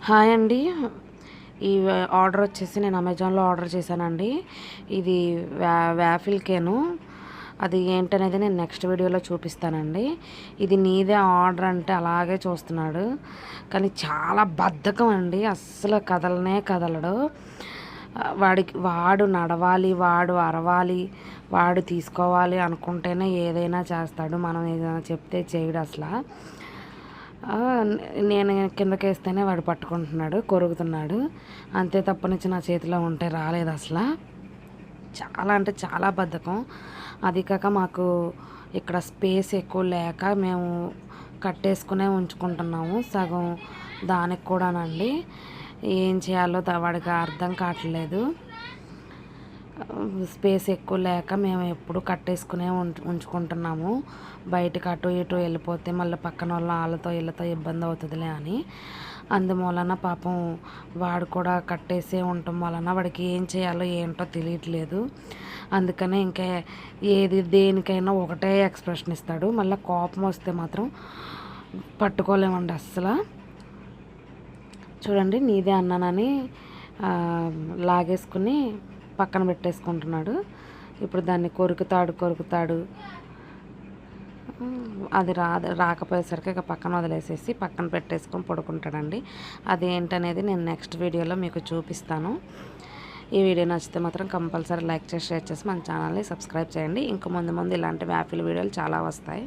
Hi అండి. ఈ order వచ్చేసి నేను అమెజాన్లో ఆర్డర్ చేశానండి. ఇది వ్యాఫిల్ కేను. అది ఏంటనేది నేను నెక్స్ట్ వీడియోలో చూపిస్తానండి. ఇది నీదే ఆర్డర్ అంటే అలాగే చూస్తున్నాడు, కానీ చాలా బద్ధకం అండి. అస్సలు కదలనే కదలడు. వాడు నడవాలి, వాడు అరవాలి, వాడు తీసుకోవాలి అనుకుంటేనే ఏదైనా చేస్తాడు. మనం ఏదైనా చెప్తే చేయడు అసలు. నేను కిందకేస్తేనే వాడు పట్టుకుంటున్నాడు, కొరుకుతున్నాడు. అంతే తప్పనిచ్చి నా చేతిలో ఉంటే రాలేదు అసలు. చాలా అంటే చాలా బద్ధకం. అది కాక మాకు ఇక్కడ స్పేస్ ఎక్కువ లేక మేము కట్టేసుకునే ఉంచుకుంటున్నాము సగం. దానికి కూడానండి ఏం చేయాలో వాడికి అర్థం కావట్లేదు. స్పేస్ ఎక్కువ లేక మేము ఎప్పుడు కట్టేసుకునే ఉంచుకుంటున్నాము. బయటకు అటు ఇటు వెళ్ళిపోతే మళ్ళీ పక్కన వాళ్ళతో వీళ్ళతో ఇబ్బంది అవుతుందిలే అని. అందువలన పాపం వాడు కూడా కట్టేసే ఉండటం వలన వాడికి ఏం చేయాలో ఏంటో తెలియట్లేదు. అందుకనే ఇంకా దేనికైనా ఒకటే ఎక్స్ప్రెషన్ ఇస్తాడు. మళ్ళీ కోపం వస్తే మాత్రం పట్టుకోలేమండి అస్సలు. చూడండి, నీదే అన్నానని లాగేసుకుని పక్కన పెట్టేసుకుంటున్నాడు. ఇప్పుడు దాన్ని కొరుకుతాడు. అది రాకపోయేసరికి ఇక పక్కన వదిలేసేసి పక్కన పెట్టేసుకొని పడుకుంటాడండి. అదేంటనేది నేను నెక్స్ట్ వీడియోలో మీకు చూపిస్తాను. ఈ వీడియో నచ్చితే మాత్రం కంపల్సరీ లైక్ చేసి షేర్ చేసి మన ఛానల్ని సబ్స్క్రైబ్ చేయండి. ఇంకా ముందు ఇలాంటి వ్యాఫిల్ వీడియోలు చాలా వస్తాయి.